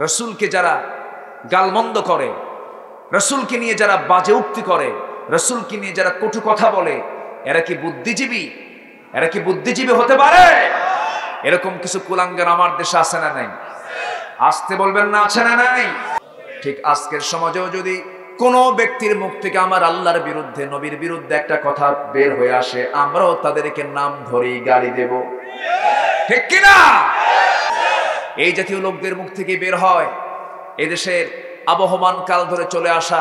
রসুলকে যারা গালমন্দ করে, রসুলকে নিয়ে যারা বাজে উক্তি করে, রসুলকে নিয়ে যারা কটু কথা বলে, এরা কি বুদ্ধিজীবী? এরা কি বুদ্ধিজীবী হতে পারে? এরকম কিছু কুলাঙ্গার আমার দেশে আছে না নাই? আসতে বলবেন না, আছে না নাই? ঠিক আজকের সমাজেও যদি কোন ব্যক্তির মুখ থেকে আমার আল্লাহর বিরুদ্ধে, নবীর বিরুদ্ধে একটা কথা বের হয়ে আসে, আমরাও তাদেরকে নাম ধরেই গালি দেব, ঠিক কিনা? এই জাতীয় লোকদের মুখ থেকে বের হয় এদেশের আবহমান কাল ধরে চলে আসা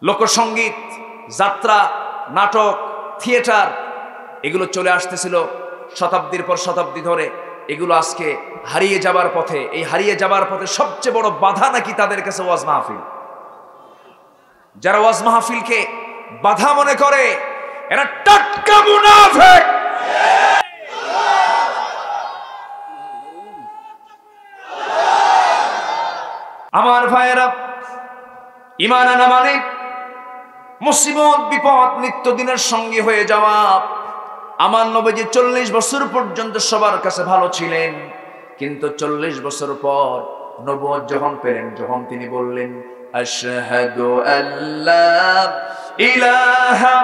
লোকসঙ্গীত, যাত্রা, নাটক, থিয়েটার, এগুলো চলে আসতেছিল শতাব্দীর পর শতাব্দী ধরে। এগুলো আজকে হারিয়ে যাবার পথে। এই হারিয়ে যাবার পথে সবচেয়ে বড় বাধা নাকি তাদের কাছে ওয়াজ মাহফিল। যারা ওয়াজ মাহফিলকে বাধা মনে করে এরা টাটকা মুনাফিক। আমার ভাইয়েরা, ঈমান আনা মানে মুসিবত বিপদ নিত্যদিনের সঙ্গী হয়ে যাওয়া। আমার নবীজি 40 বছর পর্যন্ত সবার কাছে ভালো ছিলেন, কিন্তু 40 বছর পর নবুয়ত যখন পেলেন, যখন তিনি বললেন আশহাদু আল্লা ইলাহা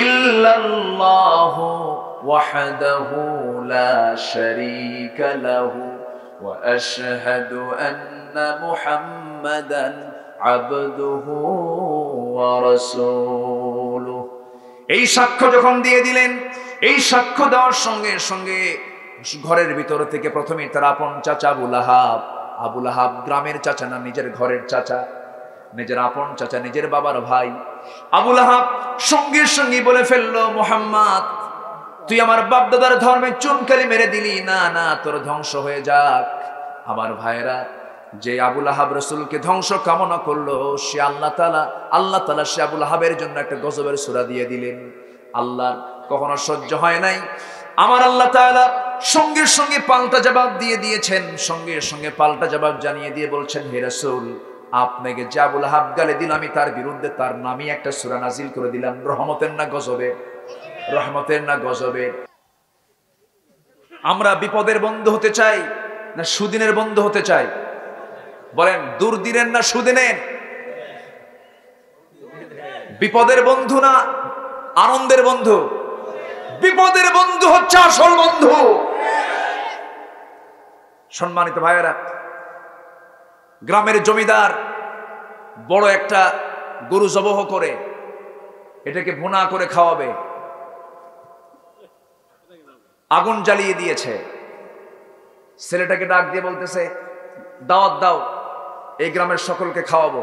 ইল্লাল্লাহু ওয়াহদাহু লা শারীকা লাহু ওয়া আশহাদু আন্না মুহাম্মাদান আবদুহু ওয়া রাসূলুহু, এই সাক্ষ্য যখন দিয়ে দিলেন, এই সাক্ষ্য দেওয়ার সঙ্গে সঙ্গে ঘরের ভিতর থেকে প্রথমে তার আপন চাচা আবু লাহাব, গ্রামের চাচা না, নিজের ঘরের চাচা, নিজের আপন চাচা, নিজের বাবার ভাই আবু লাহাব সঙ্গে সঙ্গে বলে ফেললো, মুহাম্মদ তুই আমার বাপ দাদার ধর্মে চুনকালি মেরে দিলি, না না তোর ধ্বংস হয়ে যাক। আমার ভাইয়েরা, যে আবু লাহাব রাসূলকে ধ্বংস কামনা করলো, সে আল্লাহ তাআলা সে আবু লাহাবের জন্য একটা গজবের সূরা দিয়ে দিলেন। আল্লাহর কখনো সহ্য হয় নাই, আমার আল্লাহ তাআলা সঙ্গে সঙ্গে পাল্টা জবাব দিয়ে দিয়েছেন। সঙ্গে সঙ্গে পাল্টা জবাব জানিয়ে দিয়ে বলছেন, হে রাসূল, আপনাকে যে আবু লাহাব গালি দিল, আমি তার বিরুদ্ধে তার নামে একটা সূরা নাজিল করে দিলাম। রহমতের না গজবে? রহমতের না গজবে? আমরা বিপদের বন্ধু হতে চাই না সুদিনের বন্ধু হতে চাই? বলেন, দুর্দিনের না সুদিনের? বিপদের বন্ধু না আনন্দের বন্ধু? বিপদের বন্ধু হচ্ছে আসল বন্ধু। সম্মানিত ভাইয়েরা, গ্রামের জমিদার বড় একটা গরু জবহ করে এটাকে ভুনা করে খাওয়াবে, আগুন জ্বালিয়ে দিয়েছে। ছেলেটাকে ডাক দিয়ে বলতেছে, দাওয়াত দাও, এই গ্রামের সকলকে খাওয়াবো।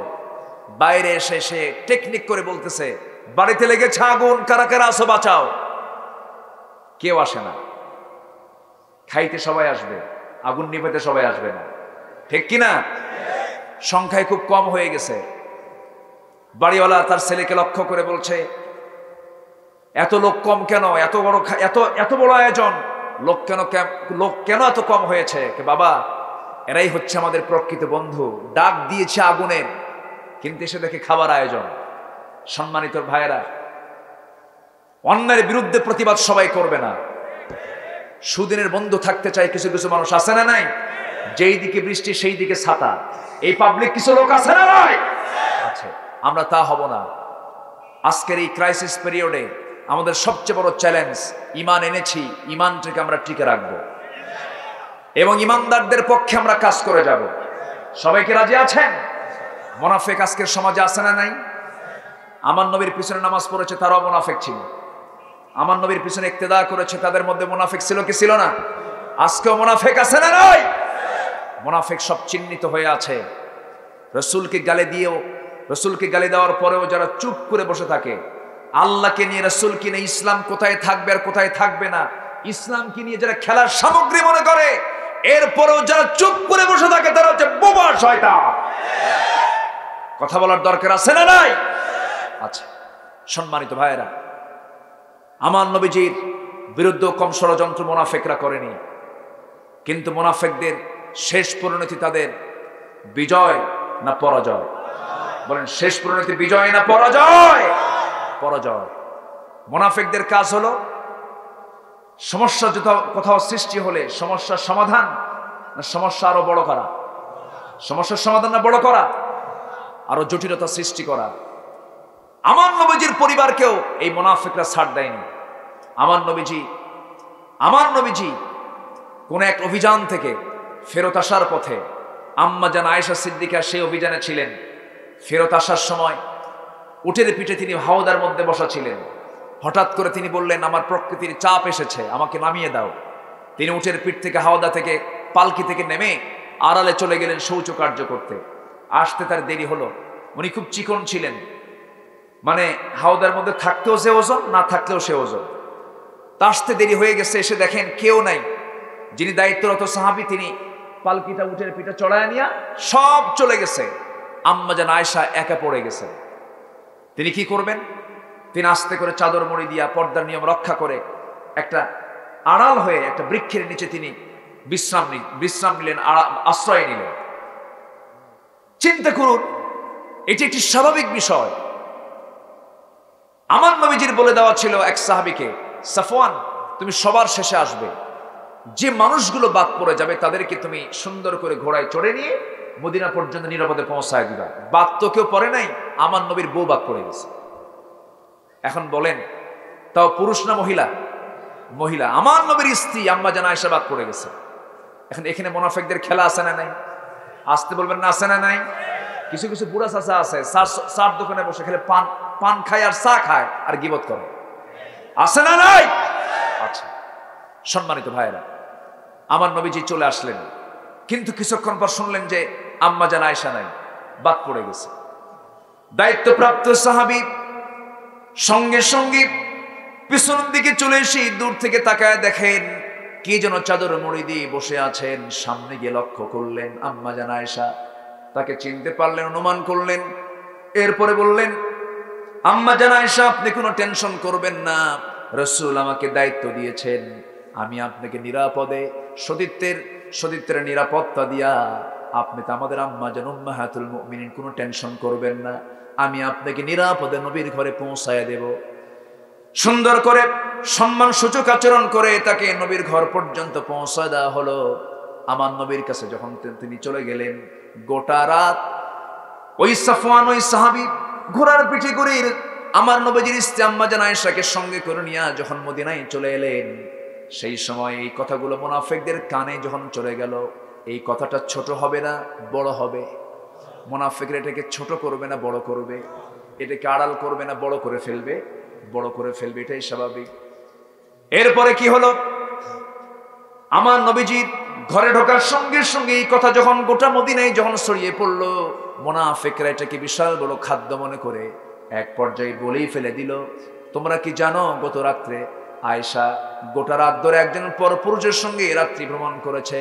বাইরে এসে সে টেকনিক করে বলতেছে, বাড়িতে লেগেছে আগুন, কারা কারা আসো বাঁচাও। কেউ আসে না। খাইতে সবাই আসবে, আগুন নিভাতে সবাই আসবে না, ঠিক কিনা? সংখ্যায় খুব কম হয়ে গেছে। বাড়িওয়ালা তার ছেলেকে লক্ষ্য করে বলছে, এত লোক কম কেন? এত বড় আয়োজন, লোক কেন এত কম হয়েছে? বাবা, এরাই হচ্ছে আমাদের প্রকৃত বন্ধু। ডাক দিয়েছে আগুনের, কিন্তু এসে দেখে খাবার আয়োজন। সম্মানিত ভাইয়েরা, অন্যের বিরুদ্ধে প্রতিবাদ সবাই করবে না। সুদিনের বন্ধু থাকতে চাই কিছু কিছু মানুষ, আছে না নাই? যেই দিকে বৃষ্টি সেই দিকে ছাতা, এই পাবলিক কিছু লোক আছে না নাই? আছে। আমরা তা হব না। আজকের এই ক্রাইসিস পিরিয়ডে আমাদের সবচেয়ে বড় চ্যালেঞ্জ, ঈমান এনেছি, ঈমানটাকে আমরা টিকে রাখবো এবং ঈমানদারদের পক্ষে আমরা কাজ করে যাব। সবাইকে রাজি আছেন? মুনাফিক আজকের সমাজে আছে না নাই? আমার নবীর পিছনে নামাজ পড়েছে, তারাও মুনাফিক ছিল। আমার নবীর পিছনে ইক্তেদা করেছে, তাদের মধ্যে মুনাফিক ছিল কি ছিল না? আজকেও মুনাফিক আছে না নাই? মুনাফিক সব চিহ্নিত হয়ে আছে। রসুলকে গালি দেওয়ার পরেও যারা চুপ করে বসে থাকে, আল্লাহকে নিয়ে, রসুলকে নিয়ে ইসলাম কোথায় থাকবে আর কোথায় থাকবে না, ইসলামকে নিয়ে যারা খেলার সামগ্রী মনে করে, এরপরেও যারা চুপ করে বসে থাকে, তারা হচ্ছে বোবা শয়তান। কথা বলার দরকার আছে না নাই? আচ্ছা, সম্মানিত ভাইয়েরা, আমার নবীজির বিরুদ্ধে কম ষড়যন্ত্র মুনাফিকরা করেনি, কিন্তু মুনাফিকদের শেষ পরিণতি তাদের বিজয় না পরাজয়? বলেন, শেষ পরিণতি বিজয় না পরাজয়? পরাজয়। মুনাফিকদের কাজ হলো সমস্যা কোথাও সৃষ্টি হলে সমস্যার সমাধান না সমস্যা আরো বড় করা? সমস্যার সমাধান না বড় করা, আরো জটিলতা সৃষ্টি করা। আমার নবীজির পরিবারকেও এই মুনাফিকরা ছাড় দেয়নি। আমার নবীজি কোন এক অভিযান থেকে ফেরত আসার পথে, আম্মা জান আয়েশা সিদ্দিকা সেই অভিযানে ছিলেন। ফেরত আসার সময় উটের পিঠে তিনি হাওদার মধ্যে বসা ছিলেন। হঠাৎ করে তিনি বললেন, আমার প্রকৃতির চাপ এসেছে, আমাকে নামিয়ে দাও। তিনি উটের পিঠ থেকে, হাওদা থেকে, পালকি থেকে নেমে আড়ালে চলে গেলেন শৌচকার্য করতে। আসতে তার দেরি হলো। উনি খুব চিকন ছিলেন, মানে হাওদার মধ্যে থাকতেও সে ওজন, না থাকলেও সে ওজন। তা আসতে দেরি হয়ে গেছে। এসে দেখেন কেউ নাই। যিনি দায়িত্বরত সাহাবী, তিনি পালকিটা উটের পিঠে চড়ায় নিয়া সব চলে গেছে। আম্মা জান আয়েশা একা পড়ে গেছে। তিনি কি করবেন? তিনি আস্তে করে চাদর মুড়ি দিয়া পর্দার নিয়ম রক্ষা করে একটা আড়াল হয়ে একটা বৃক্ষের নিচে তিনি বিশ্রাম নিলেন, আশ্রয় নিলেন। চিন্তা করুন, এটি একটি স্বাভাবিক বিষয়। আমার নবীজির বলে দেওয়া ছিল এক সাহাবীকে, সাফওয়ান, তুমি সবার শেষে আসবে, যে মানুষগুলো বাদ পড়ে যাবে তাদেরকে তুমি সুন্দর করে ঘোড়ায় চড়ে নিয়ে মদিনা পর্যন্ত নিরাপদে পৌঁছায় দিবা। বাদ তো কেউ পড়ে নাই, আমার নবীর বউ বাদ পড়ে গেছে। এখন বলেন, তাও পুরুষ না মহিলা? মহিলা। আমার নবীর স্ত্রী আম্মা জান আয়েশা বাদ পড়ে গেছে। এখন এখানে মুনাফিকদের খেলা আছে না নাই? আসতে বলবেন না, আছে না নাই? কিছু কিছু বুড়া চাচা আছে, চার দোকানে বসে খেলে পান খায় আর চা খায় আর গিবত করে, আছে না নাই? আচ্ছা, সম্মানিত ভাইয়েরা, আমার নবীজি চলে আসলেন, কিন্তু কিছুক্ষণ পর শুনলেন যে আম্মা জান আয়েশা নাই, বাদ পড়ে গেছে। দায়িত্বপ্রাপ্ত সাহাবী সঙ্গে সঙ্গে পিছনের দিকে চলে এসে দূর থেকে তাকায় দেখেন কে যেন চাদর মুড়ি দিয়ে বসে আছেন। সামনে গিয়ে লক্ষ্য করলেন আম্মা জান আয়েশা। তাকে চিনতে পারলেন, অনুমান করলেন। এরপরে বললেন, আম্মা জান আয়েশা, আপনি কোনো টেনশন করবেন না, রাসূল আমাকে দায়িত্ব দিয়েছেন, আমি আপনাকে নিরাপদে সতীত্বের নিরাপত্তা দিয়া, আপনি তো আমাদের আম্মা জান উম্মাহাতুল মুমিনিন, কোনো টেনশন করবেন না, আমি আপনাকে নিরাপদে নবীর ঘরে পৌঁছায় দেব। সুন্দর করে সম্মান সূচক আচরণ করে তাকে নবীর ঘর পর্যন্ত পৌঁছায় দেওয়া হলো। আমার নবীর কাছে যখন তিনি চলে গেলেন, গোটা রাত ওই সাফওয়ান, ওই সাহাবী ঘোড়ার পিঠে করে আমার নবীজির স্ত্রী আম্মা জান আয়েশাকে সঙ্গে করে নিয়ে যখন মদিনায় চলে এলেন, সেই সময় এই কথাগুলো মুনাফিকদের কানে যখন চলে গেল, এই কথাটা ছোট হবে না বড় হবে? মুনাফিকরা এটাকে ছোট করবে না বড় করবে? এটাকে আড়াল করবে না বড় করে ফেলবে? বড় করে ফেলবে, এটাই স্বাভাবিক। এরপরে কি হলো? আমার নবীজির ঘরে ঢোকার সঙ্গে সঙ্গে এই কথা যখন গোটা মদিনায় যখন ছড়িয়ে পড়লো, মুনাফিকরা এটাকে বিশাল বড় খাদ্য মনে করে এক পর্যায়ে বলেই ফেলে দিল, তোমরা কি জানো গত রাত্রে আয়েশা গোটা রাত ধরে একজন পরপুরুষের সঙ্গে রাত্রি ভ্রমণ করেছে,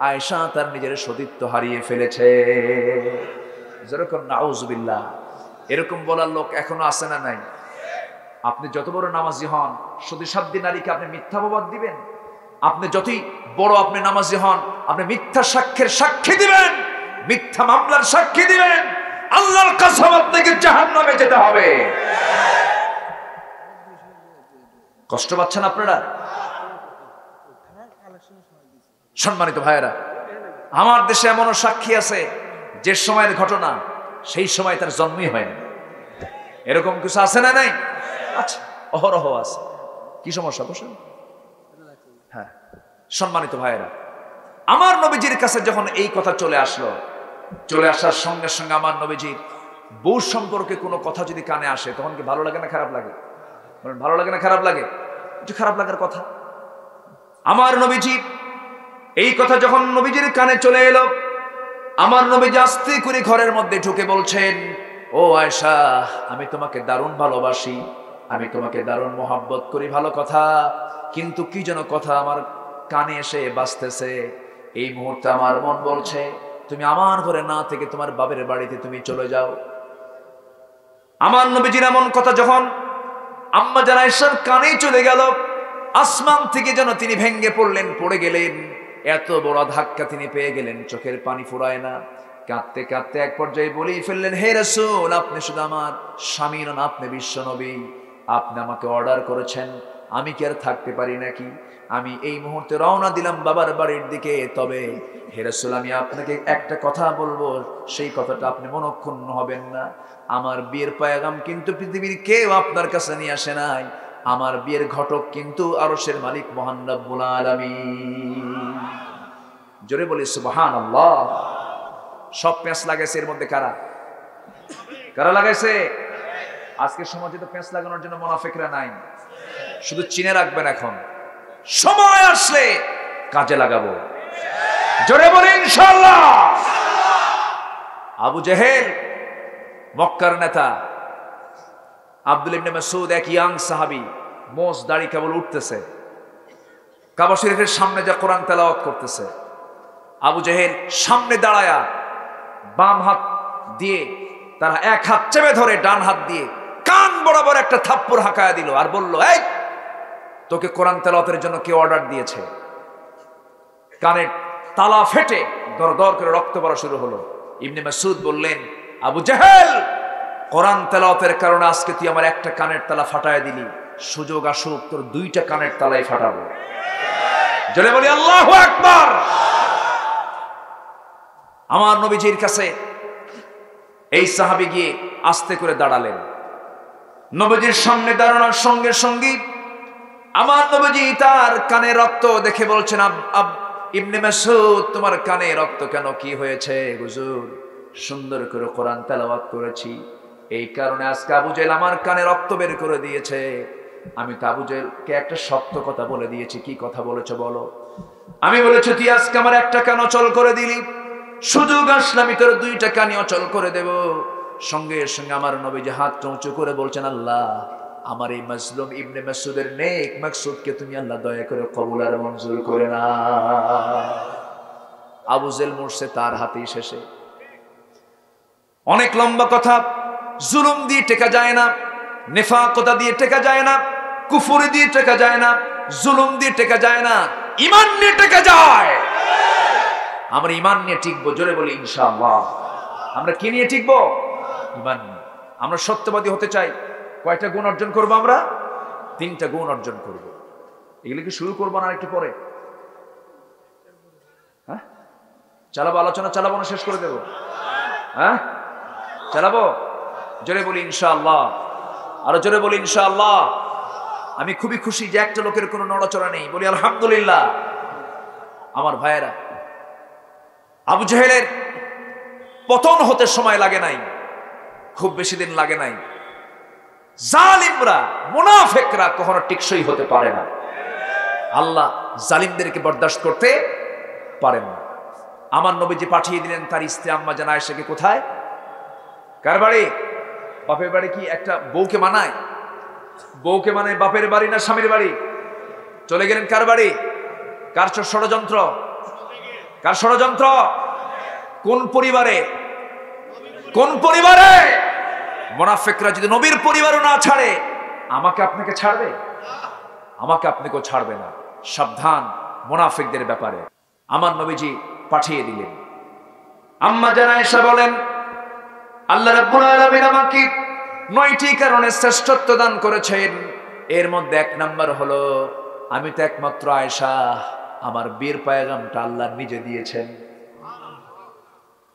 আয়েশা তার নিজের সতীত্ব হারিয়ে ফেলেছে। যেরকম নাউজুবিল্লাহ, এরকম বলার লোক এখনো আছে না নাই? আপনি যত বড় নামাজি হন, সতীসাধ্যী নারীকে আপনি মিথ্যা অপবাদ দিবেন? আপনি যতই বড় আপনি নামাজি হন, আপনি মিথ্যা সাক্ষ্যের সাক্ষী দিবেন, মিথ্যা মামলার সাক্ষী দিবেন, আল্লাহর কসম আপনাকে জাহান্নামে যেতে হবে। কষ্ট পাচ্ছেন আপনারা? সম্মানিত ভাইয়েরা, আমার দেশে এমনও সাক্ষী আছে যে সময়ের ঘটনা সেই সময় তার জন্মই হয় না। এরকম কিছু আছে না নাই? আচ্ছা, অহরহ আছে। কি সমস্যা? বসেন। হ্যাঁ, সম্মানিত ভাইয়েরা, আমার নবীজির কাছে যখন এই কথা চলে আসলো, চলে আসার সঙ্গে সঙ্গে আমার নবীজির বউ সম্পর্কে কোনো কথা যদি কানে আসে, তখন কি ভালো লাগে না খারাপ লাগে? ভালো লাগে না খারাপ লাগে? একটু খারাপ লাগার কথা। আমার নবীজি এই কথা যখন নবীজির কানে চলে এলো, আমার নবীজি আস্তে করে ঘরের মধ্যে ঢুকে বলছেন, ও আয়েশা, আমি তোমাকে দারুণ ভালোবাসি, আমি তোমাকে দারুণ মোহাব্বত করি, ভালো কথা, কিন্তু কি যেন কথা আমার কানে এসে বাজতেছে। এই মুহূর্তে আমার মন বলছে তুমি আমার ঘরে না থেকে তোমার বাবের বাড়িতে তুমি চলে যাও। আমার নবীজির এমন কথা যখন আম্মা জান আয়েশার কানে চলে গেল, আসমান থেকে যেন তিনি ভেঙ্গে পড়লেন, পড়ে গেলেন। এত বড় ধাক্কা তিনি পেয়ে গেলেন, চোখের পানি ফুরায় না। কাঁদতে কাঁদতে এক পর্যায়ে বলেই ফেললেন, হে রাসূল, আপনি শুধু আমার স্বামী নন, আপনি বিশ্ব নবী, আপনি আমাকে অর্ডার করেছেন আমি কি আর থাকতে পারি নাকি? আমি এই মুহূর্তে রওনা দিলাম বাবার বাড়ির দিকে। তবে হে রাসূল, আমি আপনাকে একটা কথা বলবো, সেই কথাটা আপনি মনক্ষুণ্ণ হবেন না। আমার বিয়ের পয়গাম কিন্তু পৃথিবীর কেউ আপনার কাছে নিয়ে আসে নাই। আমার বিয়ের ঘটক কিন্তু আরশের মালিক মহান রব্বুল আলামিন। জোরে বলি সুবহানাল্লাহ। সব পেঁচ লাগাইছে এর মধ্যে কারা? কারা লাগাইছে? আজকে সমাজে তো পেঁচ লাগানোর জন্য মুনাফিকরা নাই। শুধু চিনে রাখবেন, এখন সময় আসলে কাজে লাগাবো। জোরে বলি ইনশাআল্লাহ। আবু জেহেল মক্কার নেতা, আব্দুল ইবনে মাসউদ এক ইয়াং সাহাবী, মোজ দাড়ি কেবল উঠতেছে, কাবা শরীফের সামনে যা কোরআন তেলাওয়াত করতেছে। আবু জেহেল সামনে দাঁড়ায়া বাম হাত দিয়ে তারা এক হাত চেপে ধরে ডান হাত দিয়ে কান বরাবর একটা থাপ্পড় হাঁকায়া দিল আর বলল, এই তোকে কোরআন তেলাওয়াতের জন্য কে অর্ডার দিয়েছে? কানের তালা ফেটে দরদর করে রক্ত পড়া শুরু হলো। ইবনে মাসউদ বললেন, আবু জেহেল, কোরআন তেলাওয়াতের কারণে আজকে তুই আমার একটা কানের তালা ফাটায় দিলি, সুযোগ আসুক তোর দুইটা কানের তালাই ফাটাবো। জোরে বলি আল্লাহু আকবার। আমার নবীজির কাছে এই সাহাবী গিয়ে আস্তে করে দাঁড়ালেন। নবীজির সামনে দাঁড়ানোর সঙ্গে সঙ্গে আমার নবীজি তার কানে রক্ত দেখে বলছেন, ইবনে মাসউদ, তোমার কানে রক্ত কেন, কি হয়েছে? হুজুর, সুন্দর করে কোরআন তেলাওয়াত করেছি, এই কারণে আজকে আবু জেহেল আমার কানে রক্ত বের করে দিয়েছে। আমি তো আবু জেহেলকে একটা শক্ত কথা বলে দিয়েছি। কি কথা বলেছো বলো? আমি বলেছি, তুই আজকে আমার একটা কান অচল করে দিলি, সুযোগ আসলে আমি তোর দুইটা কানি অচল করে দেব। সঙ্গে সঙ্গে আমার নবীজি হাত উঁচু করে বলছেন, আল্লাহ, আমার এই মাজলুম ইবনে মাসউদের নেক মাকসুদকে তুমি আল্লাহ দয়া করে কবুল আর মঞ্জুর করে না। আবু জেহেল মরছে তার হাতেই শেষে। অনেক লম্বা কথা। জুলুম দিয়ে টেকা যায় না, নেফাকতা দিয়ে টেকা যায় না, কুফর দিয়ে টেকা যায় না, জুলুম দিয়ে টেকা যায় না, ঈমান নিয়ে টেকা যায়। আমরা ঈমান নিয়ে টিকবো। জোরে বলি ইনশাআল্লাহ। আমরা কি নিয়ে টিকবো? ঈমান নিয়ে। আমরা সত্যবাদী হতে চাই। কয়টা গুণ অর্জন করবো আমরা? 3টা গুণ অর্জন করব। এগুলো কি শুরু করবো না একটু পরে? হ্যাঁ, চালাবো, আলোচনা চালাবো না শেষ করে দেবো? হ্যাঁ, চালাবো। জোরে বলি ইনশাআল্লাহ। আরো জোরে বলি ইনশাআল্লাহ। আমি খুবই খুশি যে একটা লোকের কোনো নড়াচড়া নেই। বলি আলহামদুলিল্লাহ। আমার ভাইয়েরা, আবু জেহেলের পতন হতে সময় লাগে নাই, খুব বেশি দিন লাগে নাই। জালিমরা, মুনাফিকরা কখনো টিকসই হতে পারে না। আল্লাহ জালিমদেরকে বরদাস্ত করতে পারেন না। আমার নবীজি পাঠিয়ে দিলেন তার স্ত্রী আম্মা জান আয়েশাকে। কোথায়? কার বাড়ি? বাপের বাড়ি। কি একটা বউকে মানায়? বউকে মানায় বাপের বাড়ি না স্বামীর বাড়ি? চলে গেলেন কার বাড়ি? কার ষড়যন্ত্র? কার ষড়যন্ত্র? কোন পরিবারে? কোন পরিবারে? মুনাফিকরা যদি নবীর পরিবারও না ছাড়ে, আমাকে আপনাকে ছাড়বে? আমাকে আপনাকেও ছাড়বে না। সাবধান মুনাফিকদের ব্যাপারে। আমার নবীজি পাঠিয়ে দিলেন। আম্মা জান আয়েশা বলেন, আল্লাহ রাব্বুল আলামিন আমাকে 9টি কারণে শ্রেষ্ঠত্ব দান করেছেন। এর মধ্যে 1 নাম্বার হলো, আমি তো একমাত্র আয়েশা, আমার বীর পয়গামটা আল্লাহ নিজে দিয়েছেন।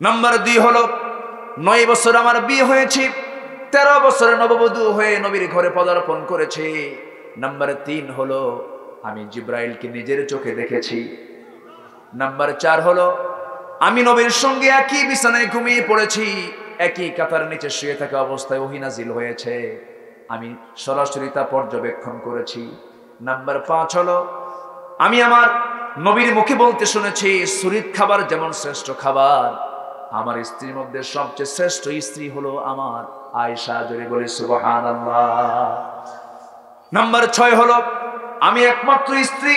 নাম্বার 2 হলো, 9 বছর আমার বিয়ে হয়েছে, 13 বছরে নববধূ হয়ে নবীর ঘরে পদার্পণ করেছি। নাম্বার 3 হলো, আমি জিব্রাইলকে নিজের চোখে দেখেছি। নাম্বার 4 হলো, আমি নবীর সঙ্গে একই বিছানায় ঘুমিয়ে পড়েছি, একই কাতার নিচে শুয়ে থাকা অবস্থায় ওহী নাজিল হয়েছে, আমি সরাসরি তা পর্যবেক্ষণ করেছি। নাম্বার 5 হলো, আমি আমার নবীর মুখে বলতে শুনেছি, সুরিত খাবার যেমন শ্রেষ্ঠ খাবার, আমার স্ত্রীর মধ্যে সবচেয়ে শ্রেষ্ঠ স্ত্রী হলো আমার আয়েশা। জোরে বলে সুবহানাল্লাহ। নাম্বার 6 হলো, আমি একমাত্র স্ত্রী,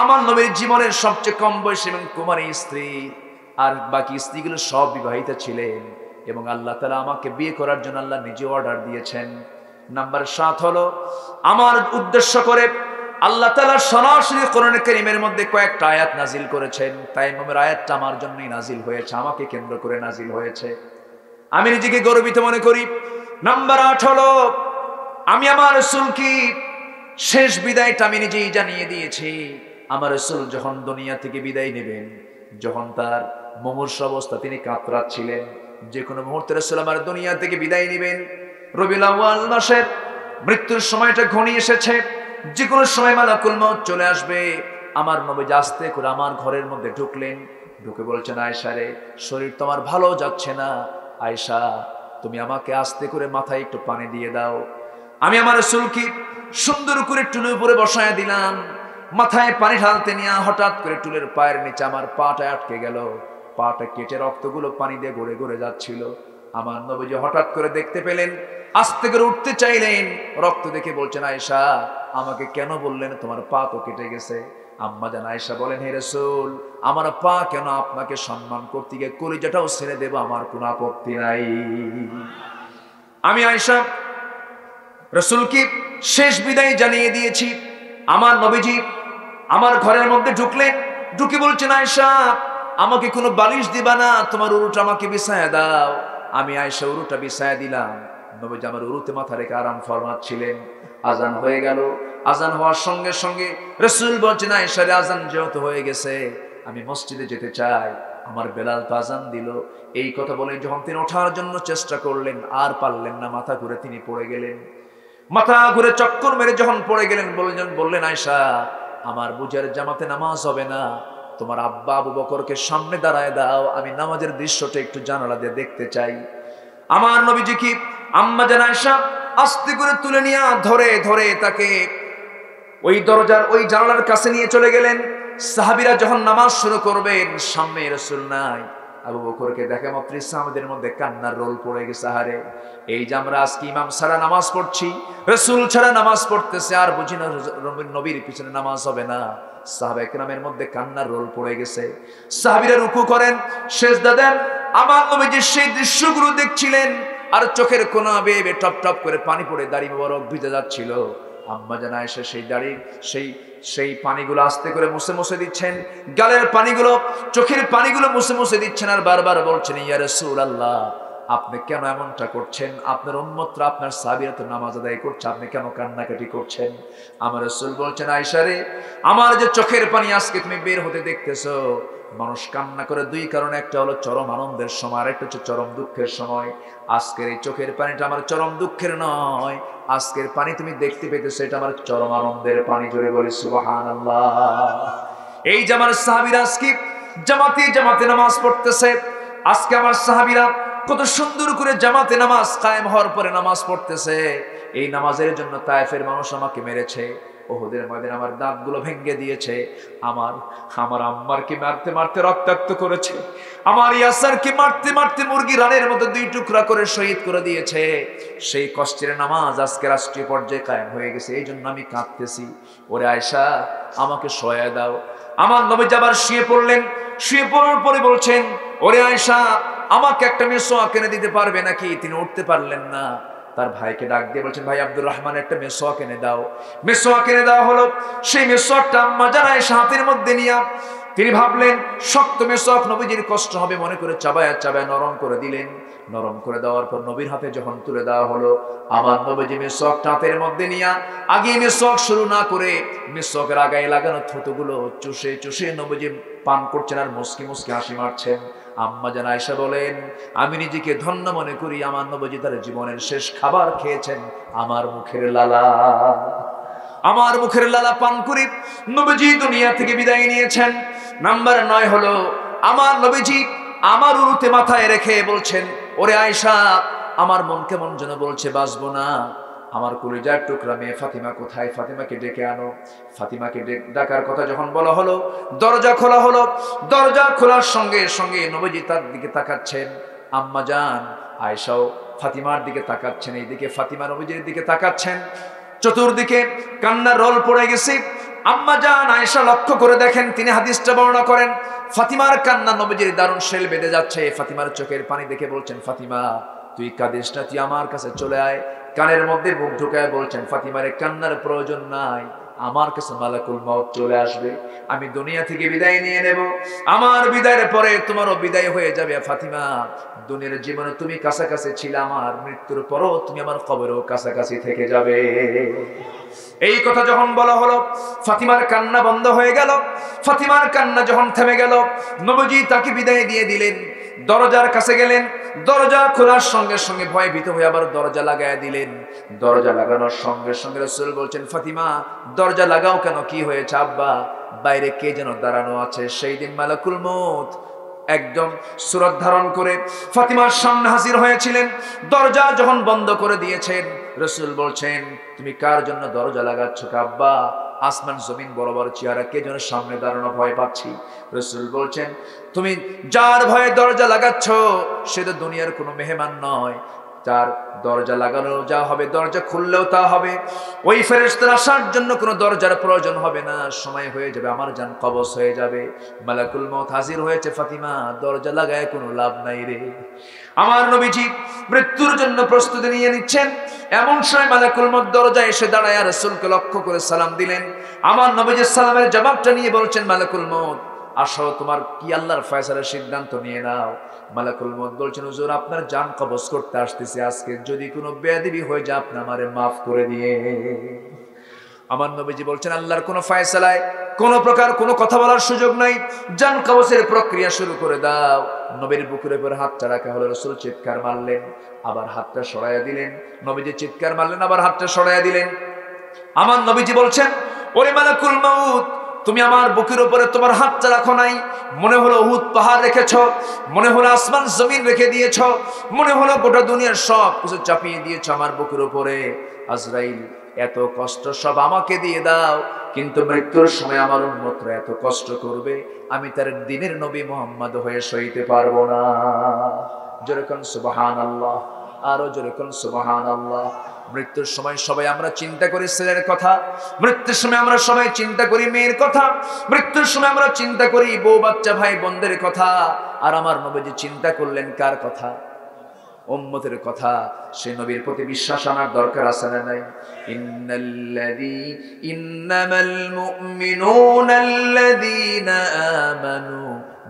আমার নবীর জীবনের সবচেয়ে কম বয়সী এবং কুমারী স্ত্রী, আর বাকি স্ত্রীগুলো সব বিবাহিতা ছিলেন এবং আল্লাহ তাআলা আমাকে বিয়ে করার জন্য আল্লাহ নিজে অর্ডার দিয়েছেন। নাম্বার 7 হলো, আমার উদ্দেশ্য করে আল্লাহ তাআলা সরাসরি কোরআন কারীমের মধ্যে কয়েকটা আয়াত নাজিল করেছেন। তায়াম্মুমের আয়াতটা আমার জন্যই নাজিল হয়েছে, আমাকে কেন্দ্র করে নাজিল হয়েছে। আমি নিজেকে গর্বিত মনে করি। নাম্বার 8 হলো, আমি আমার রাসূলকে শেষ বিদায়টা আমি নিজেই জানিয়ে দিয়েছি। আমার রাসূল যখন দুনিয়া থেকে বিদায় নেবেন, যখন তার মুমূর্ষু অবস্থা, তিনি কাতরাচ্ছিলেন, যে কোনো মুহূর্তে রাসূল আমার দুনিয়া থেকে বিদায় নেবেন। রবিউল আউয়াল মাসের মৃত্যুর সময়টা ঘনিয়ে এসেছে, যে কোনো সময় মালাকুল মউত চলে আসবে। আমার নবী আস্তে করে আমার ঘরের মধ্যে ঢুকলেন, ঢুকে বলছেন, আয়েশা রে, শরীর তোমার ভালো যাচ্ছে না, আয়েশা তুমি আমাকে আস্তে করে মাথায় একটু পানি দিয়ে দাও। আমি আমার রাসূলকে সুন্দর করে টুলের উপরে বসায় দিলাম, মাথায় পানি ঢালতে নিয়ে হঠাৎ করে টুলের পায়ের নিচে আমার পাটা আটকে গেল, পাটা কেটে রক্তগুলো পানি দিয়ে গড়ে গড়ে যাচ্ছিল। আমার নবীজি হঠাৎ করে দেখতে পেলেন, আস্তে করে উঠতে চাইলেন, রক্ত দেখে বলছেন, আয়েশা আমাকে কেন বললেন, তোমার পা তো কেটে গেছে। আম্মা জান আয়েশা বলেন, হে রাসূল, আমার পা কেন, আপনাকে সম্মান করতে গিয়ে কলিজাটাও ছেড়ে দেব, আমার কোনো আপত্তি নাই। আমি আয়েশা রাসূলকে শেষ বিদায় জানিয়ে দিয়েছি। আমার নবীজি আমার ঘরের মধ্যে ঢুকলেন, ঢুকে বলছেন, আয়েশা আমাকে কোনো বালিশ দিবা না, তোমার উরুটা আমাকে বিছায়া দাও। আমি আয়েশা উরুটা বিছায়া দিলাম। নবীজি আমার উরুতে মাথা রেখে আরাম ফরমাচ্ছিলেন। আজান হয়ে গেল। আজান হওয়ার সঙ্গে সঙ্গে রাসূল বলছেন, আয়েশা রে, আজান যেহেতু হয়ে গেছে, আমি মসজিদে যেতে চাই, আমার বেলাল তো আজান দিল। এই কথা বলে যখন তিনি ওঠার জন্য চেষ্টা করলেন, আর পারলেন না, মাথা ঘুরে তিনি পড়ে গেলেন। মাথা ঘুরে চক্কর মেরে যখন পড়ে গেলেন, বললেন, আয়েশা আমার বুঝের জামাতে নামাজ হবে না, তোমার আব্বা আবু বকরকে সামনে দাঁড়ায় দাও, আমি নামাজের দৃশ্যটা একটু জানালা দিয়ে দেখতে চাই। আমার নবীজি কি আম্মা জান আয়েশা আস্তে করে তুলে নিয়ে ধরে ধরে তাকে ওই দরজার ওই জানালার কাছে নিয়ে চলে গেলেন। সাহাবীরা যখন নামাজ শুরু করবেন, সামনে রাসূল নাই। আবু বকরকে দেখা মাত্র সাহাবীদের মধ্যে কান্নার রোল পড়ে গেছে। হারে, এই যে আমরা আজকে ইমাম ছাড়া নামাজ পড়ছি, রাসূল ছাড়া নামাজ পড়তেছে, আর বুঝি না নবীর পিছনে নামাজ হবে না। সাহাবায়ে কেরামের মধ্যে কান্নার রোল পড়ে গেছে। সাহাবীরা রুকু করেন, সিজদা দেন। আমার নবীজি সেই দৃশ্যগুলো দেখছিলেন, আর চোখের কোনা বেয়ে টপ টপ করে পানি পড়ে দাড়ি মোবারক ভিজে যাচ্ছিল। আম্মা জান আয়েশা সেই দাড়ির সেই পানিগুলো আস্তে করে মুছে মুছে দিচ্ছেন, গালের পানিগুলো, চোখের পানিগুলো মুছে মুছে দিচ্ছেন, আর বারবার বলছেন, ইয়া রাসূলুল্লাহ আপনি কেন এমনটা করছেন? আপনার উম্মতরা, আপনার সাহাবীরা তো নামাজ আদায় করছে, আপনি কেন কান্নাকাটি করছেন? আমার রাসূল বলছেন, আয়েশা রে, আমার যে চোখের পানি আজকে তুমি বের হতে দেখতেছো, মানুষ কান্না করে দুই কারণে, একটা হলো চরম আনন্দের সময়, আর একটা হচ্ছে চরম দুঃখের সময়। আজকের এই চোখের পানিটা আমার চরম দুঃখের নয়, আজকের পানি তুমি দেখতে পেতেছো, এটা আমার চরম আনন্দের পানি। জোরে বলি সুবহানাল্লাহ। এই যে আমার সাহাবীরা আজকে জামাতে জামাতে নামাজ পড়তেছে, আজকে আমার সাহাবীরা কত সুন্দর করে জামাতে নামাজ কায়েম হওয়ার পরে নামাজ পড়তেছে। এই নামাজের জন্য তায়েফের মানুষ আমাকে মেরেছে, ওহুদের ময়দানে আমার দাঁতগুলো ভেঙে দিয়েছে, আমার আম্মারকে মারতে মারতে রক্তাক্ত করেছে, আমার ইয়াসারকে মারতে মারতে মুরগি রানের মতো দুই টুকরা করে শহীদ করে দিয়েছে। সেই কষ্টের নামাজ আজকে রাষ্ট্রীয় পর্যায়ে কায়েম হয়ে গেছে, এই জন্য আমি কাঁদতেছি। ওরে আয়েশা আমাকে শোয়া দাও। আমার নবী আবার শুয়ে পড়লেন। শুয়ে পড়ার পরে বলছেন, ওরে আয়েশা আমাকে একটা মেসোয়াক এনে দিতে পারবে নাকি? তিনি উঠতে পারলেন না। তার ভাইকে ডাক দিয়ে বলছেন, ভাই আব্দুর রহমান একটা মেসোয়াক এনে দাও। মেসোয়াক এনে দেওয়া হলো। সেই মেসোয়াকটা আম্মা জান আয়েশা হাতের মধ্যে নিয়ে তিনি ভাবলেন শক্ত মেসোয়াক, নবীজির কষ্ট হবে মনে করে চাবায়া চাবায়া নরম করে দিলেন। নরম করে দেওয়ার পর নবীর হাতে যখন তুলে দেওয়া হলো, আমার নবীজি মেসোয়াকটা হাতের মধ্যে নিয়ে আগে মেসোয়াক শুরু না করে মেসোয়াকের আগায় লাগানো থুতুগুলো চুষে চুষে নবীজি পান করছেন, আর মুস্কি মুস্কি হাসি মারছেন। আম্মা জান আয়েশা বলেন, আমি নিজেকে ধন্য মনে করি, আমার নবীজি তার জীবনের শেষ খাবার খেয়েছেন আমার মুখের লালা। আমার মুখের লালা পান করে নবীজি দুনিয়া থেকে বিদায় নিয়েছেন। নাম্বার 9 হলো, আমার নবীজি আমার উরুতে মাথায় রেখে বলছেন, ওরে আয়েশা আমার মন কেমন যেন বলছে বাঁচবো না, আমার কলিজার টুকরা মেয়ে ফাতিমা কোথায়? ফাতিমাকে ডেকে আনো। ফাতিমাকে ডাকার কথা যখন বলা হলো, দরজা খোলা হলো। দরজা খোলার সঙ্গে সঙ্গে নবীজি তার দিকে তাকাচ্ছেন, আম্মা জান আয়েশাও ফাতিমার দিকে তাকাচ্ছেন, এইদিকে ফাতিমা নবীজির দিকে তাকাচ্ছেন। চতুর্দিকে কান্নার রোল পড়ে গেছে। আম্মা জান আয়েশা লক্ষ্য করে দেখেন, তিনি হাদিসটা বর্ণনা করেন, ফাতিমার কান্না নবীজির দারুণ শেল বেঁধে যাচ্ছে। ফাতিমার চোখের পানি দেখে বলছেন, ফাতিমা তুই কাঁদিস না, তুই আমার কাছে চলে আয়। কানের মধ্যে মুখ ঢুকায় বলছেন, ফাতিমারে কান্নার প্রয়োজন নাই, আমার কাছে মালাকুল মউত চলে আসবে, আমি দুনিয়া থেকে বিদায় নিয়ে নেব, আমার বিদায়ের পরে তোমারও বিদায় হয়ে যাবে ফাতিমা। দুনিয়ার জীবনে তুমি কাছাকাছি ছিলে, আমার মৃত্যুর পরও তুমি আমার কবরেও কাছাকাছি থেকে যাবে। এই কথা যখন বলা হলো, ফাতিমার কান্না বন্ধ হয়ে গেল। ফাতিমার কান্না যখন থেমে গেল, নবীজি তাকে বিদায় দিয়ে দিলেন। দরজার কাছে গেলেন, দরজা খোলার সঙ্গে সঙ্গে ভয়ভীত হয়ে আবার দরজা লাগায় দিলেন। দরজা লাগানোর সঙ্গে সঙ্গে রাসূল বলছেন, ফাতিমা দরজা লাগাও কেন, কি হয়েছে আব্বা? বাইরে কে যেন দাঁড়ানো আছে। সেই দিন মালাকুল মউত একদম সুরত ধারণ করে ফাতিমার সামনে হাজির হয়েছিলেন। দরজা যখন বন্ধ করে দিয়েছেন, রাসূল বলছেন, তুমি কার জন্য দরজা লাগাচ্ছ আব্বা? আসমান জমিন বরাবর চেহারা, কে যেন সামনে দাঁড়ানো, ভয় পাচ্ছি। রাসূল বলছেন, তুমি যার ভয়ে দরজা লাগাচ্ছ সে তো দুনিয়ার কোনো মেহমান নয়, তার দরজা লাগানো যা হবে, দরজা খুললেও তা হবে। ওই ফেরেশতার আসার জন্য কোনো দরজার প্রয়োজন হবে না, সময় হয়ে যাবে, আমার জান কবজ হয়ে যাবে। মালাকুল মউত হাজির হয়েছে, ফাতিমা দরজা লাগায় কোনো লাভ নাই রে। আমার নবীজি মৃত্যুর জন্য প্রস্তুতি নিয়ে নিচ্ছেন। এমন সময় মালাকুল মউত দরজায় এসে দাঁড়ায়, রাসূলকে লক্ষ্য করে সালাম দিলেন। আমার নবীজি সালামের জবাবটা নিয়ে বলছেন, মালাকুল মউত আসো, তোমার কি আল্লাহর ফয়সালার সিদ্ধান্ত নিয়ে নাও। মালাকুল মউত বলছেন, হুজুর আপনার জান কবজ করতে আসতেছি, আজকে যদি কোনো বেয়াদবি হয়ে যায় আপনি আমারে মাফ করে দিয়ে। আমার নবীজি বলছেন, আল্লাহর কোনো ফয়সালায় কোনো প্রকার কোনো কথা বলার সুযোগ নাই, জান কবজের প্রক্রিয়া শুরু করে দাও। নবীর বুকের উপর হাতটা রাখা হলো, রাসূল চিৎকার মারলেন, আবার হাতটা সরাইয়া দিলেন। নবীজি চিৎকার মারলেন, আবার হাতটা সরাইয়া দিলেন। আমার নবীজি বলছেন, ওরে মালাকুল মউত তুমি আমার বুকের উপরে তোমার হাতটা রাখো নাই, মনে হলো উহুদ পাহাড় রেখেছ, মনে হলো আসমান জমিন রেখে দিয়েছ, মনে হলো গোটা দুনিয়ার সব কিছু চাপিয়ে দিয়েছ আমার বুকের উপরে। আজরাইল এত কষ্ট সব আমাকে দিয়ে দাও, কিন্তু মৃত্যুর সময় আমার উম্মতরা এত কষ্ট করবে, আমি তার দিনের নবী মুহাম্মদ হয়ে সইতে পারবো না। জোরে কোন সুবহানাল্লাহ, আরো জোরে কোন সুবহানাল্লাহ। মৃত্যুর সময় সবাই আমরা চিন্তা করি ছেলের কথা, মৃত্যুর সময় আমরা সবাই চিন্তা করি মেয়ের কথা, মৃত্যুর সময় আমরা চিন্তা করি বউ বাচ্চা ভাই বোনদের কথা। আর আমার নবীজি চিন্তা করলেন কার কথা? উম্মতের কথা। সে নবীর প্রতি বিশ্বাস আনার দরকার আছে না নাই? ইন্নামাল মুমিনুনাল্লাযীনা আমানু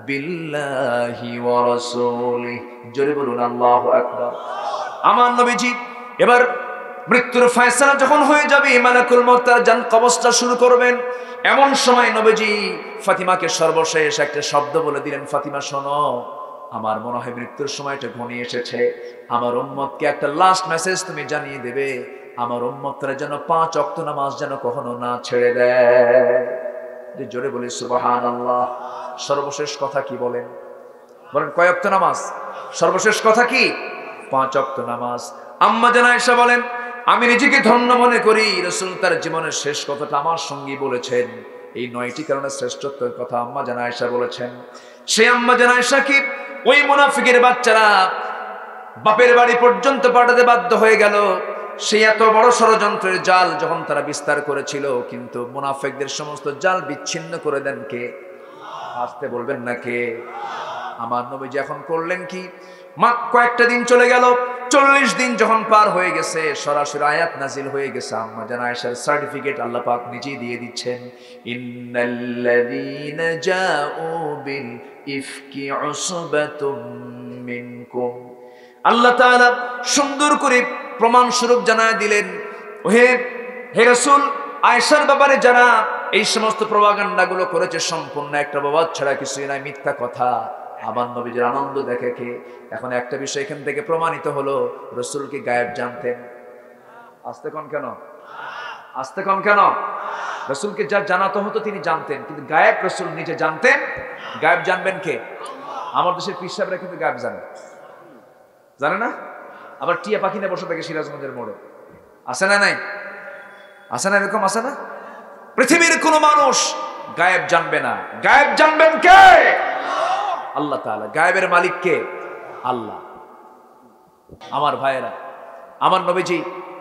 বিল্লাহি ওয়া রাসূলিহি। জোরে বলুন আল্লাহু আকবার। আমার নবীজি এবার মৃত্যুর ফয়সালা যখন হয়ে যাবে, মালাকুল মউত তার জান কবজটা শুরু করবেন। এমন সময় নবীজি ফাতিমাকে সর্বশেষ একটা শব্দ বলে দিলেন, ফাতিমা শোনো, আমার মনে হয় মৃত্যুর সময়টা ঘনিয়ে এসেছে, আমার উম্মতকে একটা লাস্ট মেসেজ তুমি জানিয়ে দেবে, আমার উম্মতরা যেন 5 ওয়াক্ত নামাজ যেন কখনো না ছেড়ে দেয়। জোরে বলি সুবহানাল্লাহ। সর্বশেষ কথা কি বলেন? বলেন কয় ওয়াক্ত নামাজ? সর্বশেষ কথা কি? 5 ওয়াক্ত নামাজ। আম্মা জান আয়েশা বলেন, আমি নিজেকে ধন্য মনে করি রাসূল তার জীবনের শেষ কথাটা আমার সঙ্গী বলেছেন। এই 9টি কারণে শ্রেষ্ঠত্বের কথা আম্মা জান আয়েশা বলেছেন। সেই আম্মা জান আয়েশা কি ওই মুনাফিকের বাচ্চারা বাপের বাড়ি পর্যন্ত পাঠাতে বাধ্য হয়ে গেল। সেই এত বড় ষড়যন্ত্রের জাল যখন তারা বিস্তার করেছিল, কিন্তু মুনাফিকদের সমস্ত জাল বিচ্ছিন্ন করে দেন কে? আসতে বলবেন না কে? আমার নবীজি এখন করলেন কি? কয়েকটা দিন চলে গেল, 40 দিন যখন পার হয়ে গেছে, সরাসরি আয়াত নাজিল হয়ে গেছে। আম্মা জান আয়েশার সার্টিফিকেট আল্লাহ পাক নিজেই দিয়ে দিচ্ছেন, ইন্নাল্লাযীনা জাউ বিল ইফকি উসবাতুম মিনকুম। আল্লাহ তাআলা সুন্দর করে প্রমাণ স্বরূপ জানায় দিলেন, হে রাসূল, আয়েশার ব্যাপারে যারা এই সমস্ত প্রপাগান্ডাগুলো করেছে সম্পূর্ণ একটা বাবাদ ছাড়া কিছুই নাই, মিথ্যা কথা। আমার নবীজির আনন্দ দেখে কে? এখন একটা বিষয় এখান থেকে প্রমাণিত হলো, রাসূল কি গায়েব জানতেন? আস্তে কোন কেন? আস্তে কোন কেন? রাসূলকে যা জানাতে হতো তিনি জানতেন, কিন্তু গায়েব রাসূল নিজে জানতেন। গায়েব জানবেন কে? আমার দেশের পীর সাহেবরা কিন্তু গায়েব জানে, জানে না? আবার টিয়া পাখি নিয়ে বসে থাকে সিরাজগঞ্জের মোড়ে, আছে না? নাই? আছে না? এরকম আছে না? পৃথিবীর কোন মানুষ গায়েব জানবে না। গায়েব জানবেন কে? আল্লাহ তাআলা। গায়েবের মালিক কে? আল্লাহ। আমার ভাইয়েরা, আমার নবীজি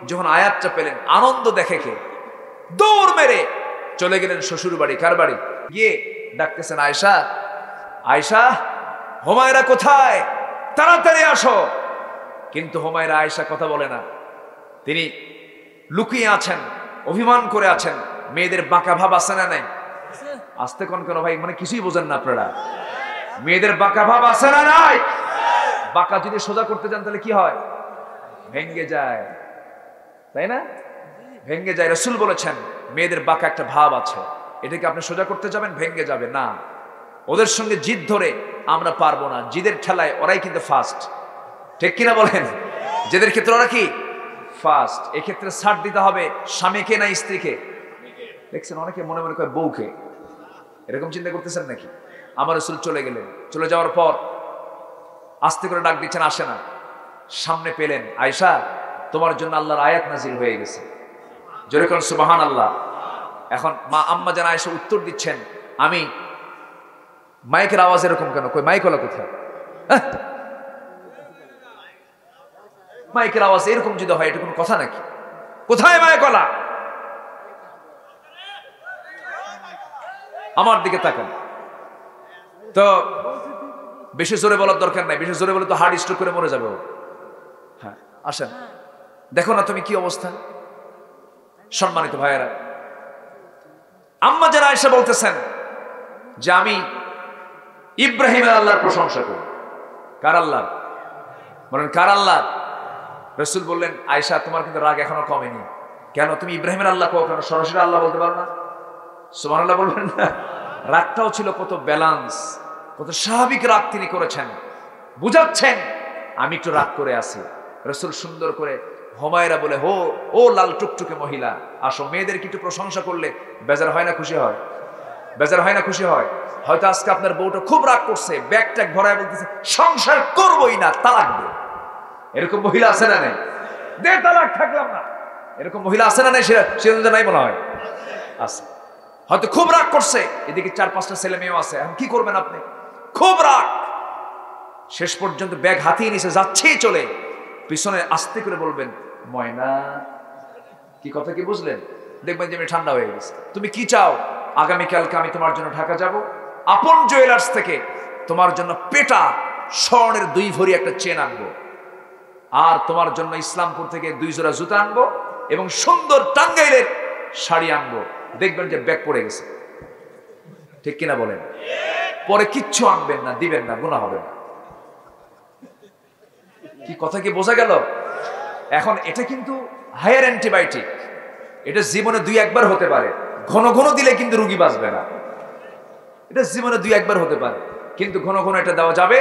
যখন আয়াতটা পেলেন, আনন্দ দেখে কে? দৌড় মেরে চলে গেলেন শ্বশুর বাড়ি। কার বাড়ি? গিয়ে ডাকতেছেন, আয়েশা, আয়েশা, হুমায়রা কোথায়? তাড়াতাড়ি আসো। কিন্তু হুমায়রা আয়েশা কথা বলে না, তিনি লুকিয়ে আছেন, অভিমান করে আছেন, মেয়েদের বাঁকা ভাব আছে না নাই? আসতে কোন কোন ভাই, মানে কিছুই বোঝেন না আপনারা। মেয়েদের বাঁকা ভাব আছে না নাই? বাঁকা যদি সোজা করতে যান তাহলে কি হয়? ভেঙ্গে যায়, তাই না? ভেঙ্গে যায়। রাসূল বলেছেন মেয়েদের বাঁকা একটা ভাব আছে, এটাকে আপনি সোজা করতে যাবেন, ভেঙ্গে যাবে না। ওদের সঙ্গে জিদ ধরে আমরা পারবো না, জিদের ঠেলায় ওরাই কিন্তু ফার্স্ট, ঠিক কিনা বলেন? যাদের ক্ষেত্রে ওরা কি ফার্স্ট, এক্ষেত্রে ছাড় দিতে হবে স্বামীকে না স্ত্রীকে? দেখছেন অনেকে মনে মনে কয় বউকে, এরকম চিন্তা করতেছেন নাকি? আমার রাসূল চলে গেলেন, চলে যাওয়ার পর আস্তে করে ডাক দিচ্ছেন, আসে না। সামনে পেলেন, আয়েশা তোমার জন্য আল্লাহর আয়াত নাজিল হয়ে গেছে, জোরে কোন সুবহানাল্লাহ। এখন মা আম্মা জান আয়েশা উত্তর দিচ্ছেন, আমি মাইকের আওয়াজ এরকম কেন? কই মাইক হলো কোথায়? মাইকের আওয়াজ এরকম যদি হয় এটা কোনো কথা নাকি? কোথায় মাইক হলা? আমার দিকে তাকান তো। বেশি জোরে বলার দরকার নাই, বেশি জোরে বলে তো হার্ট স্ট্রোক করে মরে যাবে। হ্যাঁ আসেন, দেখো না তুমি কি অবস্থা। সম্মানিত ভাইয়েরা, আম্মা যারা আয়েশা বলতেছেন যে আমি ইব্রাহিমের আল্লাহর প্রশংসা করি। কার আল্লাহ? বলেন কার আল্লাহ? রাসূল বললেন, আয়েশা তোমার কিন্তু রাগ এখনো কমেনি। কেন? তুমি ইব্রাহিমের আল্লাহ কও কেন? সরাসরি আল্লাহ বলতে পারো না? সুবহানাল্লাহ বলবেন না? রাগটাও ছিল কত ব্যালেন্স, কত স্বাভাবিক রাগ তিনি করেছেন, বুঝাচ্ছেন আমি একটু রাগ করে আছি। রাসূল সুন্দর করে হুমায়রা বলে, হো ও লাল টুকটুকে মহিলা, আসো। মেয়েদেরকে একটু প্রশংসা করলে বেজার হয় না খুশি হয়? বেজার হয় না খুশি হয়? হয়তো আজকে আপনার বউটা খুব রাগ করছে, ব্যাগ ট্যাগ ভরায় বলতেছে সংসার করবই না, তালাক দে। এরকম মহিলা আছে না নাই? দে তালাক, থাকলাম না। এরকম মহিলা আছে না নাই? সেটা নাই মনে হয় আছে। হয়তো খুব রাগ করছে, এদিকে 4-5টা ছেলে মেয়েও আছে, এখন কি করবেন আপনি? খুব রাগ, শেষ পর্যন্ত ব্যাগ হাতিয়ে নিচে যাচ্ছেই চলে, পিছনে আস্তে করে বলবেন, ময়না। কি কথা কি বুঝলেন? দেখবেন যে আমি ঠান্ডা হয়ে গেছে। তুমি কি চাও? আগামীকালকে আমি তোমার জন্য ঢাকা যাব, আপন জুয়েলার্স থেকে তোমার জন্য পেটা স্বর্ণের 2 ভরি একটা চেন আনবো, আর তোমার জন্য ইসলামপুর থেকে 2 জোড়া জুতা আনবো এবং সুন্দর টাঙ্গাইলের শাড়ি আনবো। দেখবেন যে ব্যাগ পড়ে গেছে, ঠিক কিনা বলেন? পরে কিচ্ছু আনবেন না, দিবেন না, গুনাহ হবে না। কি কথা কি বোঝা গেল? এখন এটা কিন্তু হায়ার অ্যান্টিবায়োটিক, এটা জীবনে 2-1 হতে পারে, ঘন ঘন দিলে কিন্তু রোগী বাঁচবে না। এটা জীবনে 2-1 হতে পারে, কিন্তু ঘন ঘন এটা দেওয়া যাবে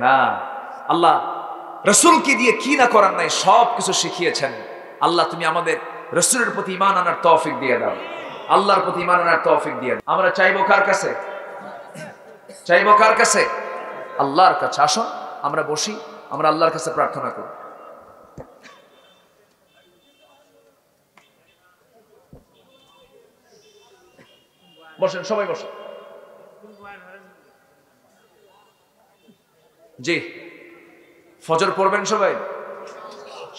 না। আল্লাহ রাসূলকে দিয়ে কি না করার নাই সব কিছু শিখিয়েছেন। আল্লাহ তুমি আমাদের রাসূলের প্রতি ঈমান আনার তৌফিক দিয়ে দাও, আল্লাহর প্রতি ঈমান আনার তৌফিক দিয়ে দাও। আমরা চাইবো কার কাছে? চাইবো কার কাছে? আল্লাহর কাছে। আসুন আমরা বসি, আমরা আল্লাহর কাছে প্রার্থনা করি। বসেন, সবাই বসেন। জি, ফজর পড়বেন সবাই?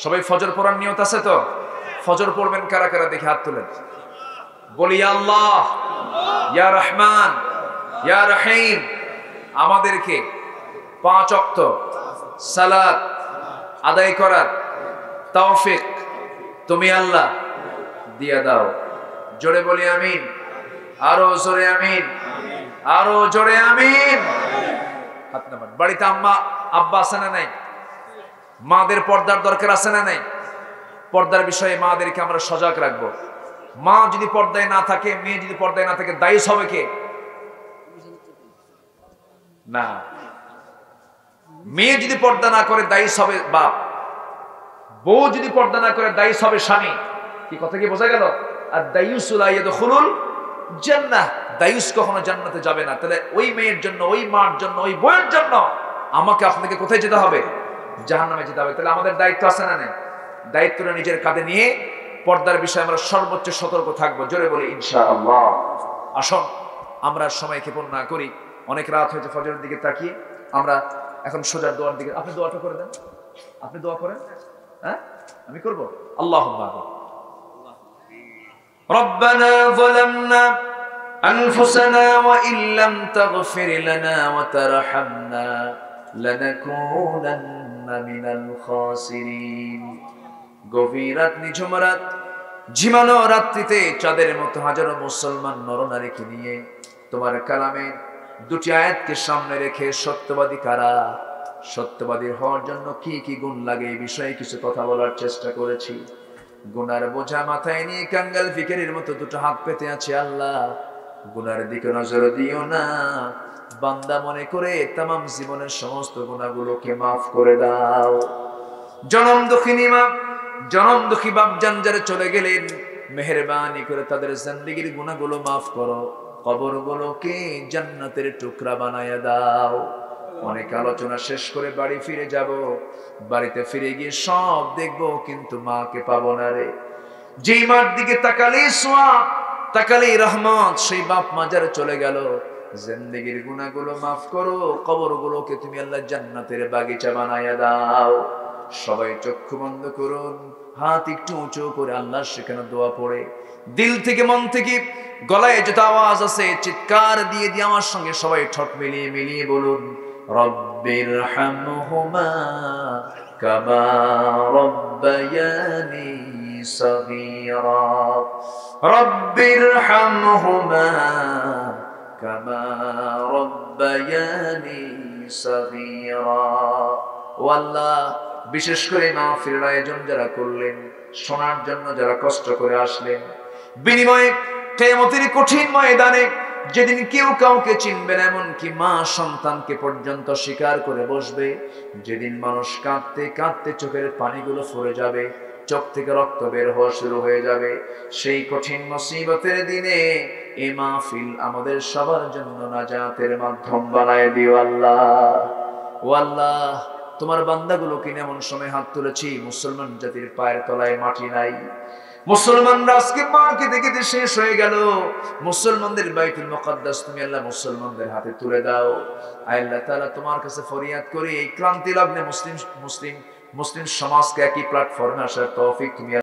সবাই ফজর পড়ার নিয়ত আছে তো? ফজর পড়বেন কারা কারা দেখে হাত তুলেন। বলি আল্লাহ ইয়া রহমান ইয়া রহিম, আমাদেরকে 5 ওয়াক্ত সালাত আদায় করার তৌফিক তুমি আল্লাহ দিয়ে দাও। জোরে বলি আমিন, আরো জোরে আমিন, আরো জোরে আমিন। হাত নামান। বাড়িতে আম্মা আব্বা আছে না নাই? মাদের পর্দার দরকার আছে না নাই? পর্দার বিষয়ে মাদেরকে আমরা সজাগ রাখবো। মা যদি পর্দায় না থাকে, মেয়ে যদি পর্দায় না থাকে, দায়ী হবে কে? না, মেয়ে যদি পর্দা না করে দায়ী হবে বাপ, বউ যদি পর্দা না করে দায়ী হবে স্বামী। কি কথা কি বোঝা গেল? আর দায়ুসু লা ইয়াদখুলুল জান্নাহ, দায়ুস কখনো জান্নাতে যাবে না। তাহলে ওই মেয়ের জন্য, ওই মার জন্য, ওই বউয়ের জন্য আমাকে আপনাকে কোথায় যেতে হবে? জাহান্নামে যেতে হবে। তাহলে আমাদের দায়িত্ব আছে না নেই? দায়িত্বটা নিজের কাঁধে নিয়ে পর্দার বিষয়ে আমরা সর্বোচ্চ সতর্ক থাকবো। জোরে বলি ইনশাআল্লাহ। আসুন আমরা সময় ক্ষেপণ না করি, অনেক রাত হয়েছে, ফজরের দিকে তাকিয়ে আমরা এখন সোজা দোয়ার দিকে। আপনি দোয়াটা করে দেন, আপনি দোয়া করেন। হ্যাঁ আমি করবো। আল্লাহুম্মা রব্বানা যালামনা আনফুসানা ওয়া ইল্লাম তাগফির লানা ওয়া তারহামনা লানাকুনান্না মিনাল খাসিরিন। গভীর রাত, নিঝুম রাত, ঝিমানো রাত্রিতে চাঁদের মতো হাজারো মুসলমান নরনারীকে নিয়ে তোমার কালামে দুটি আয়াতকে সামনে রেখে সত্যবাদী কারা, সত্যবাদী হওয়ার জন্য কি কি গুণ লাগে এই বিষয়ে কিছু কথা বলার চেষ্টা করেছি। গুনার বোঝা মাথায় নিয়ে কাঙ্গাল ফিকিরের মতো দুটো হাত পেতে আছে। আল্লাহ, গুনার দিকে নজর দিও না, বান্দা মনে করে তামাম জীবনের সমস্ত গুনাহগুলোকে মাফ করে দাও। জনম দুঃখিনী মা, জনম দুঃখী বাপ জানজারে চলে গেলেন, মেহেরবানি করে তাদের জিন্দেগীর গুনাহগুলো মাফ করো, কবরগুলোকে জান্নাতের টুকরা বানায়া দাও। অনেক আলোচনা শেষ করে বাড়ি ফিরে যাব, বাড়িতে ফিরে গিয়ে সব দেখবো কিন্তু মাকে পাবো না রে। যেই মার দিকে তাকালেই সোয়াব, তাকালেই রহমত, সেই বাপ মাজারে চলে গেল। জিন্দেগীর গুনাহগুলো মাফ করো, কবরগুলোকে তুমি আল্লাহ জান্নাতের বাগিচা বানায়া দাও। সবাই চক্ষু বন্ধ করুন, হাত একটু উঁচু করে আল্লাহ সেখানে দোয়া পড়ে দিল থেকে মন থেকে গলায় যত আওয়াজ আছে চিৎকার দিয়ে দিয়ে আমার সঙ্গে সবাই ঠোঁট মিলিয়ে মিলিয়ে বলুন, রব্বির হামহুমা কামা রব্বায়ানি সগীরা, রব্বির হামহুমা কামা রব্বায়ানি সগীরা। ও আল্লাহ, বিশেষ করে মাহফিলের আয়োজন যারা করলেন, শোনার জন্য যারা কষ্ট করে আসলেন, বিনিময়ে কিয়ামতের কঠিন ময়দানে যেদিন কেউ কাউকে চিনবে না, এমনকি মা সন্তানকে পর্যন্ত স্বীকার করে বসবে, যেদিন মানুষ কাঁদতে কাঁদতে চোখের পানিগুলো ফুরে যাবে, চোখ থেকে রক্ত বের হওয়া শুরু হয়ে যাবে, সেই কঠিন মুসিবতের দিনে এই মাহফিল আমাদের সবার জন্য নাজাতের মাধ্যম বানায় দিও আল্লাহ। ও আল্লাহ, তোমার বান্দাগুলোকে এমন সময় হাত তুলেছি মুসলমান জাতির পায়ের তলায় মাটি নাই। মুসলমানরা আজকে মাকে দেখে শেষ হয়ে গেল। মুসলমানদের বাইতুল মুকাদ্দাস তুমি আল্লাহ মুসলমানদের হাতে তুলে দাও। আল্লাহ তাআলা তোমার কাছে ফরিয়াদ করি, এই ক্রান্তি লগ্নে মুসলিম সমাজকে একই প্ল্যাটফর্মে আসার তৌফিক তুমি